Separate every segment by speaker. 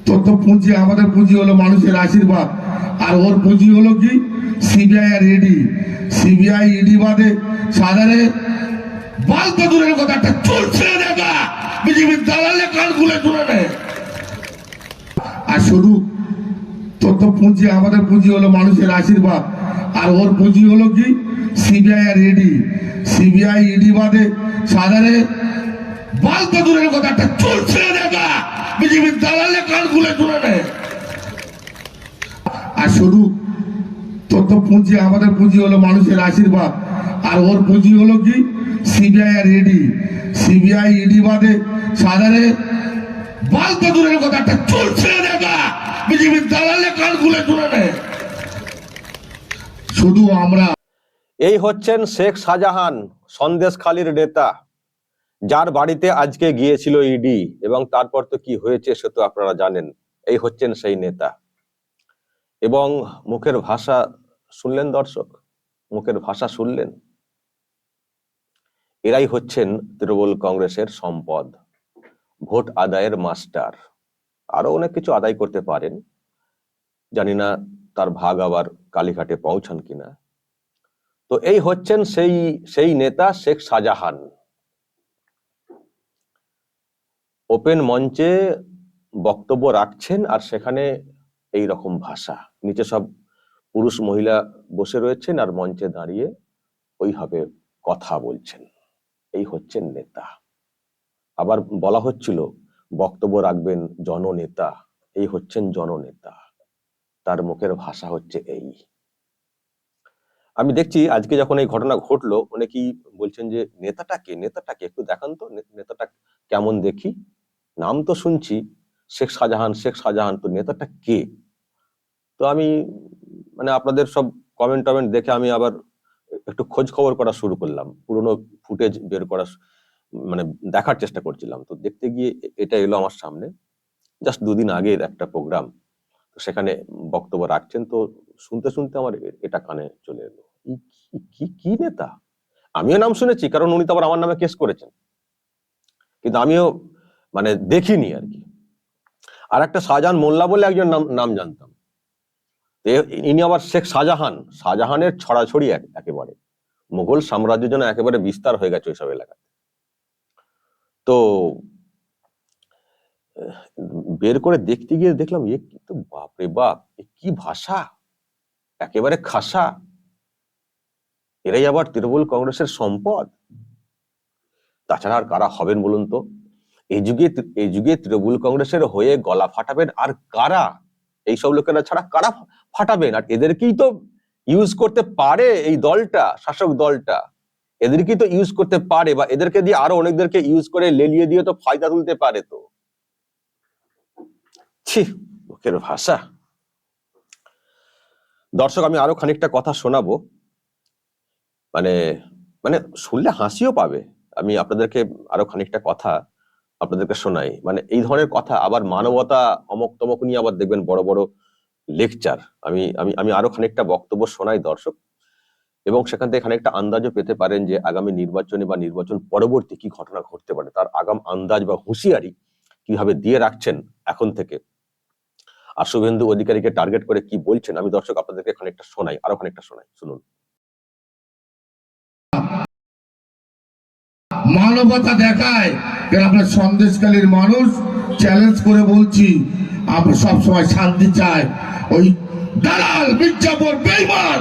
Speaker 1: তথ্য পুঁজি, আমাদের পুঁজি হলো মানুষের আশীর্বাদ, আর ওর পুঁজি হলো কি CBI R E D. CBI ED বাদে সাধারণে বালতো দূরের কথা, একটা চুল ছেড়ে দেখা বিজেপির দালালে কান খুলে শুনে নেয়। আর শুধু তথ্য পুঁজি, আমাদের পুঁজি হলো মানুষের আশীর্বাদ, আর ওর পুঁজি হলো কি CBI R E D. CBI ED বাদে সাধারণে বালতো দূরের কথা, একটা চুল ছেড়ে দেখা বিজেপির দালালে কান খুলে শুনে নেয়। আর শুধু তথ্য পুঁজি, আমাদের পুঁজি হলো মানুষের আশীর্বাদ, আর ওর পুঁজি হলো কি CBI R E D. CBI ED বাদে সাধারণে বালতো দূরের কথা, একটা চুল ছেড়ে দেখা বিজেপির দালালে কান খুলে শুনে নেয়। শুধু আমরা।
Speaker 2: এই হচ্ছেন শেখ শাহজাহান, সন্দেশখালীর নেতা, যার বাড়িতে আজকে গিয়েছিল ইডি, এবং তারপর তো কি হয়েছে সে তো আপনারা জানেন। এই হচ্ছেন সেই নেতা, এবং মুখের ভাষা শুনলেন দর্শক, মুখের ভাষা শুনলেন। এরাই হচ্ছেন তৃণমূল কংগ্রেসের সম্পদ, ভোট আদায়ের মাস্টার। আরো অনেক কিছু আদায় করতে পারেন, জানি না তার ভাগ আবার কালীঘাটে পৌঁছান কিনা। তো এই হচ্ছেন সেই নেতা শেখ শাহজাহান। ওপেন মঞ্চে বক্তব্য রাখছেন, আর সেখানে এই রকম ভাষা, নিচে সব পুরুষ মহিলা বসে রয়েছেন, আর মঞ্চে দাঁড়িয়ে ওইভাবে কথা বলছেন। এই হচ্ছেন নেতা। আবার বলা হচ্ছিল বক্তব্য রাখবেন জননেতা, এই হচ্ছেন জননেতা। তার মুখের ভাষা হচ্ছে এই। আমি দেখছি আজকে যখন এই ঘটনা ঘটলো, অনেকেই বলছেন যে নেতাটাকে একটু দেখান তো, নেতাটা কেমন দেখি। নাম তো শুনছি শেখ শাহজাহান, তো নেতাটা কে? তো আমি আপনাদের সব কমেন্ট দেখে আমি আবার একটু খোঁজ খবর করা শুরু করলাম, পুরোনো ফুটেজ বের করা দেখার চেষ্টা করছিলাম। তো দেখতে গিয়ে এটা এলো আমার সামনে, জাস্ট দুদিন আগের একটা প্রোগ্রাম। তো সেখানে বক্তব্য রাখছেন, তো শুনতে শুনতে আমার এটা কানে চলে এলো। কি নেতা? আমিও নাম শুনেছি, কারণ উনি তো আবার আমার নামে কেস করেছেন, কিন্তু আমিও দেখিনি আর কি। আর একটা শাহজাহান মোল্লা বলে একজন নাম জানতাম। ইনি আবার শেখ শাহজাহানের ছড়াছড়ি একেবারে মুঘল সাম্রাজ্যের জন্য একেবারে বিস্তার হয়ে গেছে ওইসব এলাকায়। তো বের করে দেখতে গিয়ে দেখলাম এ কিন্তু বাপরে বাপ, কি ভাষা, একেবারে খাসা। এরাই আবার তৃণমূল কংগ্রেসের সম্পদ। তাছাড়া আর কারা হবেন বলুন তো? এই যুগে তৃণমূল কংগ্রেসের হয়ে গলা ফাটাবেন আর কারা? এইসব লোকেরা ছাড়া কারা ফাটাবেন? আর এদেরকেই তো ইউজ করতে পারে এই দলটা, শাসক দলটা। এদেরকেই তো ইউজ করতে পারে, বা এদেরকে দিয়ে আরো অনেকদেরকে ইউজ করে লেলিয়ে দিয়ে তো ফায়দা তুলতে পারে। তো ছি, মুখের ভাষা। দর্শক, আমি আরো খানিকটা কথা শোনাবো, শুনলে হাসিও পাবে। আমি আপনাদেরকে আরো খানিকটা কথা আপনাদেরকে শোনাই। এই ধরনের কথা আবার মানবতা অমক তমক নিয়ে আবার দেখবেন বড় বড় লেকচার। আমি আরো খানিকটা বক্তব্য শোনাই দর্শক, এবং সেখান থেকে খানিকটা আন্দাজও পেতে পারেন যে আগামী নির্বাচনে বা নির্বাচন পরবর্তী কি ঘটনা ঘটতে পারে, তার আগাম আন্দাজ বা হুঁশিয়ারি কিভাবে দিয়ে রাখছেন এখন থেকে, আর শুভেন্দু অধিকারীকে টার্গেট করে কি বলছেন। আমি দর্শক আপনাদেরকে খানিকটা শোনাই, আরো খানিকটা শোনাই, শুনুন।
Speaker 1: মানবতা দেখায়, আপনার সন্দেশকালীর মানুষ চ্যালেঞ্জ করে বলছি, আমরা সবসময় শান্তি চাই। ওই দালাল মির্জাপুর বেঈমান,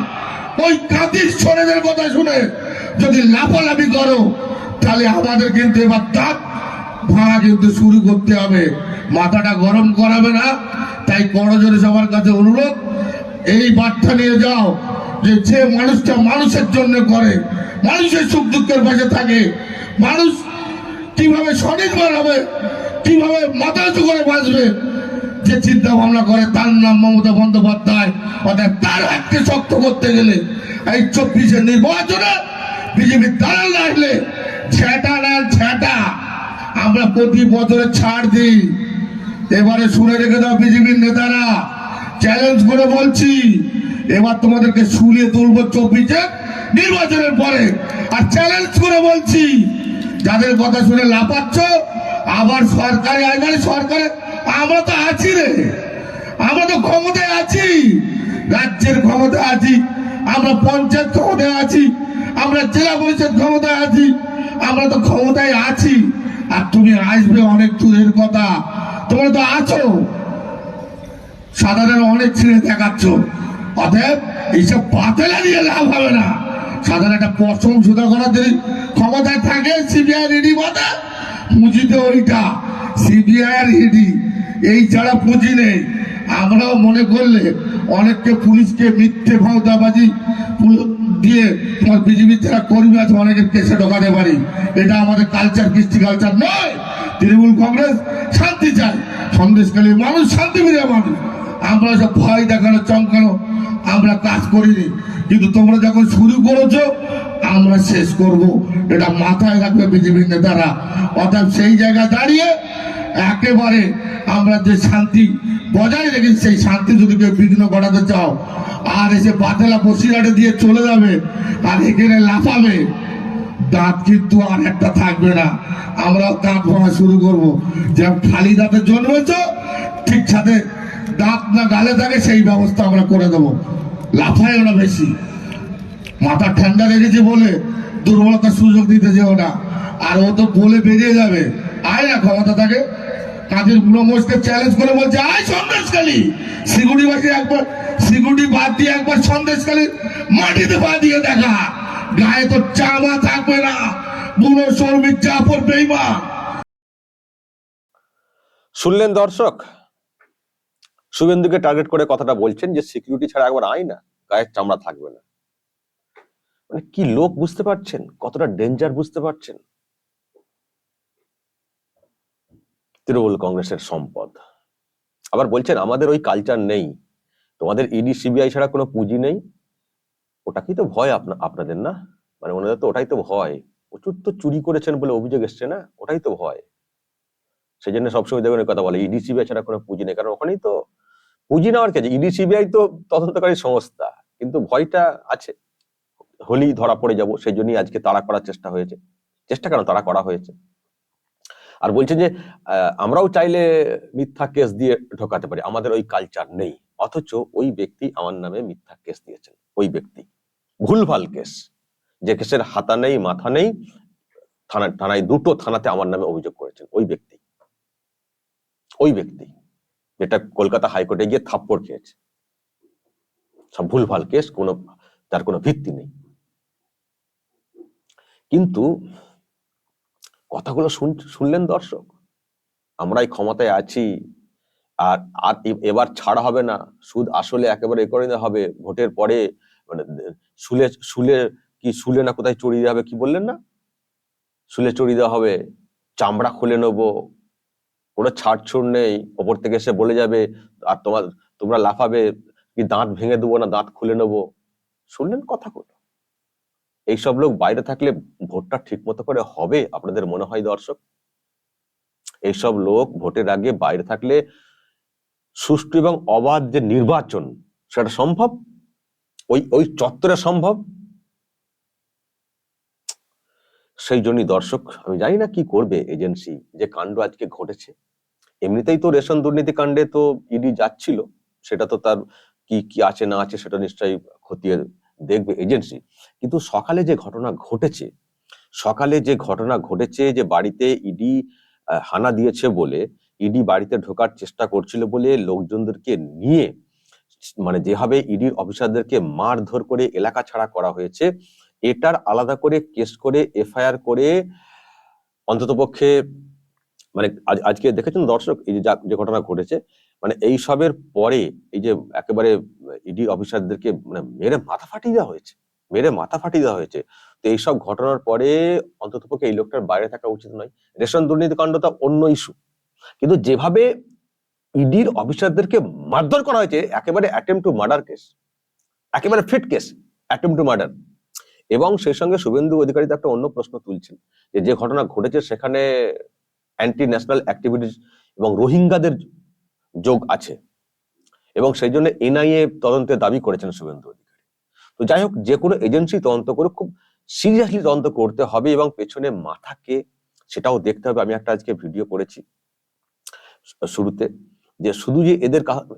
Speaker 1: ওই কাদির ছোড়েদের কথা শুনে যদি লাফালাফি করো, তাহলে আমাদের কিন্তু এবার দাঁত ভাঙা কিন্তু শুরু করতে হবে। মাথাটা গরম করাবে না। তাই করজোরে সবার কাছে অনুরোধ, এই বার্তা নিয়ে যাও যে মানুষটা মানুষের জন্য করে, মানুষের সুখ দুঃখের পাশে থাকে, মানুষ কিভাবে স্বনির্ভর হবে, কিভাবে মাথা উঁচু করে বাঁচবে, যে চিন্তা ভাবনা করে, তার নাম মমতা বন্দ্যোপাধ্যায়। অর্থাৎ তার হাতকে শক্ত করতে গেলে এই 24-এর নির্বাচনে বিজেপির দালাল না আসলে ছেটা আমরা প্রতি বছরে ছাড় দিই। এবারে শুনে রেখে দাও বিজেপির নেতারা, চ্যালেঞ্জ করে বলছি, এবার তোমাদেরকে শুলিয়ে তুলবো 24-এর নির্বাচনের পরে। আর চ্যালেঞ্জ করে বলছি, যাদের কথা শুনে লাফাচ্ছ, আবার সরকারে আসবে, সরকারে আমরা তো আছি রে, আমরা তো ক্ষমতায় আছি, রাজ্যের ক্ষমতায় আছি, আমরা পঞ্চায়েত ক্ষমতায় আছি, আমরা জেলা পরিষদ ক্ষমতায় আছি, আমরা তো ক্ষমতায় আছি। আর তুমি আসবে অনেক দূরের কথা, তোমরা তো আছো, সাধারণ অনেক ছেলে দেখাচ্ছ। অতএব এইসব পাতেলা নিয়ে লাভ হবে না। সাধারণ একটা পশম সুদা করার যদি ক্ষমতায় থাকে সিবিআই ইডি বাদে, পুঁজিতে ওইটা সিবিআই আর ইডি, এই ছাড়া পুঁজি নেই। আমরাও মনে করলে অনেককে পুলিশকে মিথ্যে ভাওতাবাজি দিয়ে তোমার বিজেপির যারা কর্মী আছে অনেকের কেসে ঢোকাতে পারি। এটা আমাদের কালচার, কৃষ্টি কালচার নয়। তৃণমূল কংগ্রেস শান্তি চায়, সন্দেশখালীর মানুষ শান্তিপ্রিয় মানুষ। আমরা সব ভয় দেখানো চমকানো আমরা কাজ করিনি, কিন্তু তোমরা যখন শুরু করেছো আমরা শেষ করব, এটা মাথায় রাখবে বিজেপির নেতারা। অর্থাৎ সেই জায়গায় দাঁড়িয়ে একেবারে আমরা যে শান্তি বজায় রেখেছি সেই শান্তি যদি কেউ বিঘ্ন ঘটাতে চাও, আর এসে পাতেলা বসিরহাটে দিয়ে চলে যাবে আর এখানে লাফাবে, দাঁত কিন্তু আর একটা থাকবে না। আমরাও দাঁত ভাঙা শুরু করবো। যেমন খালি দাঁতে জন্মেছ, ঠিক সাথে দাঁত না গালে থাকে সেই ব্যবস্থা আমরা করে দেবো। লাফায় ওরা বেশি, মাথা ঠান্ডা রেখেছে বলে দুর্বলতার সুযোগ দিতে যেও না। আর ও তো বলে বেরিয়ে যাবে, আয় না ক্ষমতা থাকে। কাজের বুড়ো মোষকে চ্যালেঞ্জ করে বলছে, আয় সন্দেশখালী, সিকিউরিটি একবার সিকিউরিটি বাদ দিয়ে একবার সন্দেশখালী মাটিতে পা দিয়ে দেখা, গায়ে তো চামা থাকবে না, বুড়ো শ্রমিক চাপড় বেইমান।
Speaker 2: শুনলেন দর্শক, শুভেন্দুকে টার্গেট করে কথাটা বলছেন যে সিকিউরিটি ছাড়া একবার আয় না, গায়ের চামড়া থাকবে না। মানে কি লোক বুঝতে পারছেন, কতটা ডেঞ্জার বুঝতে পারছেন। তৃণমূল কংগ্রেসের সম্পদ। আবার বলছেন আমাদের ওই কালচার নেই, তোমাদের ইডি সিবিআই ছাড়া কোনো পুঁজি নেই। ওটাকেই তো ভয় আপনাদের, না? মানে ওনাদের তো ওটাই তো ভয়। প্রচুর তো চুরি করেছেন বলে অভিযোগ এসছে, না? ওটাই তো ভয়। সেই জন্য সবসময় দেখবেন কথা বলে ইডি সিবিআই ছাড়া কোনো পুঁজি নেই, কারণ ওখানেই তো পুঁজি নেওয়ার কাছে। ইডি সিবিআই তো তদন্তকারী সংস্থা, কিন্তু ভয়টা আছে, হলেই ধরা পড়ে যাব। সেই জন্যই আজকে তাড়া করার চেষ্টা হয়েছে। চেষ্টা কেন, তাড়া করা হয়েছে। আর বলছে যে আমরাও চাইলে মিথ্যা কেস দিয়ে ঢোকাতে পারি, আমাদের ওই কালচার নেই। অথচ ওই ব্যক্তি আমার নামে মিথ্যা কেস দিয়েছেন। ওই ব্যক্তি ভুলভাল কেস, যে কেসের হাতা নেই মাথা নেই, থানায় দুটো থানাতে আমার নামে অভিযোগ করেছেন ওই ব্যক্তি। ওই ব্যক্তি যেটা কলকাতা হাইকোর্টে গিয়ে থাপ্পড় খেয়েছে। সব ভুলভাল কেস, তার কোনো ভিত্তি নেই। কিন্তু কথাগুলো শুনলেন দর্শক, আমরাই ক্ষমতায় আছি, আর আর এবার ছাড়া হবে না, সুদ আসলে একেবারে এ করে হবে, ভোটের পরে মানে শুলে না কোথায় চড়িয়ে দেওয়া হবে, কি বললেন না, শুলে চড়িয়ে দেওয়া হবে, চামড়া খুলে নেবো, কোনো ছাড়ছুড় নেই, ওপর থেকে এসে বলে যাবে আর তোমরা লাফাবে, কি দাঁত ভেঙে দেবো না দাঁত খুলে নেবো। শুনলেন কথাগুলো? এইসব লোক বাইরে থাকলে ভোটটা ঠিক মতো করে হবে আপনাদের মনে হয় দর্শক? এইসব লোক ভোটের আগে বাইরে থাকলে সুষ্ঠু এবং অবাধ যে নির্বাচন সেটা সম্ভব? ওই চত্বরে সম্ভব? সেই জন্যই দর্শক, আমি জানি না কি করবে এজেন্সি, যে কাণ্ড আজকে ঘটেছে। এমনিতেই তো রেশন দুর্নীতি কাণ্ডে তো ইডি যাচ্ছিল, সেটা তো তার কি আছে না আছে সেটা নিশ্চয়ই খতিয়ে দেখবে এজেন্সি। কিন্তু সকালে যে ঘটনা ঘটেছে, যে বাড়িতে ইডি হানা দিয়েছে বলে, ইডি বাড়িতে ঢোকার চেষ্টা করছিল বলে লোকজনদেরকে নিয়ে, মানে যেভাবে ইডির অফিসারদেরকে মারধর করে এলাকা ছাড়া করা হয়েছে, এটার আলাদা করে কেস করে এফআইআর করে অন্ততপক্ষে, মানে আজকে দেখেছেন দর্শক এই যে ঘটনা ঘটেছে, মানে এই সবের পরে এই যে একেবারে ইডি অফিসারদেরকে মানে মেরে মাথা ফাটিয়ে দেওয়া হয়েছে। তো এইসব ঘটনার পরে অন্ততপক্ষে এই লোকটার বাইরে থাকা উচিত নয়। রেশন দুর্নীতি কাণ্ডটা অন্য ইস্যু, কিন্তু যেভাবে ইডির অফিসারদেরকে মারধর করা হয়েছে, একেবারে অ্যাটেম্প টু মার্ডার কেস, একেবারে fit case, attempt to murder. এবং সেই সঙ্গে শুভেন্দু অধিকারী একটা অন্য প্রশ্ন তুলছেন, যে ঘটনা ঘটেছে সেখানে অ্যান্টি ন্যাশনাল অ্যাক্টিভিটিস এবং রোহিঙ্গাদের যোগ আছে, এবং সেই জন্য এনআইএ তদন্তের দাবি করেছেন শুভেন্দু অধিকারী। তো যাই হোক, যে কোনো এজেন্সি তদন্ত করে খুব সিরিয়াসলি তদন্ত করতে হবে, এবং পেছনে মাথাকে সেটাও দেখতে হবে। আমি একটা আজকে ভিডিও করেছি, শুরুতে, যে শুধু যে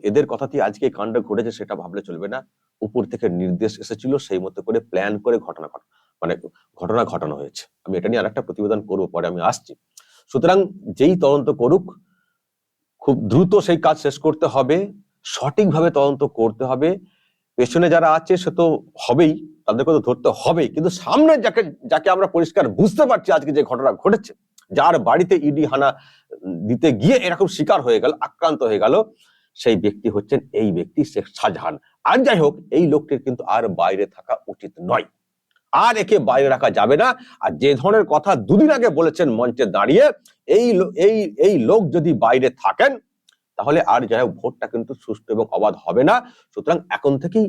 Speaker 2: এদের কথাতেই আজকে এই কাণ্ড ঘটেছে সেটা ভাবলে চলবে না। উপর থেকে নির্দেশ এসেছিল, সেই মতো করে প্ল্যান করে ঘটনা ঘটানো হয়েছে। আমি এটা নিয়ে আরেকটা প্রতিবেদন করবো, পরে আমি আসছি। সুতরাং যেই তদন্ত করুক, খুব দ্রুত সেই কাজ শেষ করতে হবে, সঠিকভাবে তদন্ত করতে হবে। পেছনে যারা আছে সে তো হবেই, তাদেরকে তো ধরতে হবেই, কিন্তু সামনে যাকে আমরা পরিষ্কার বুঝতে পারছি আজকে যে ঘটনা ঘটেছে, যার বাড়িতে ইডি হানা দিতে গিয়ে এরকম শিকার হয়ে গেল, আক্রান্ত হয়ে গেল, সেই ব্যক্তি হচ্ছেন এই ব্যক্তি শেখ শাহজাহান। আর যাই হোক, এই লোকটির কিন্তু আর বাইরে থাকা উচিত নয়, আর একে বাইরে রাখা যাবে না। আর যে ধরনের কথা দুদিন আগে বলেছেন মঞ্চে দাঁড়িয়ে, এই লোক যদি বাইরে থাকেন তাহলে আর যাই হোক ভোটটা কিন্তু সুষ্ঠু এবং অবাধ হবে না। সুতরাং এখন থেকেই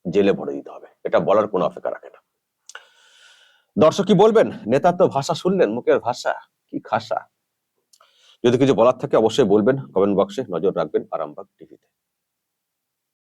Speaker 2: জেলে ভরে দিতে হবে, এটা বলার কোনো অপেক্ষা রাখে না। দর্শক কি বলবেন? নেতার তো ভাষা শুনলেন, মুখের ভাষা কি খাসা। যদি কিছু বলার থাকে অবশ্যই বলবেন কমেন্ট বক্সে। নজর রাখবেন আরামবাগ টিভিতে।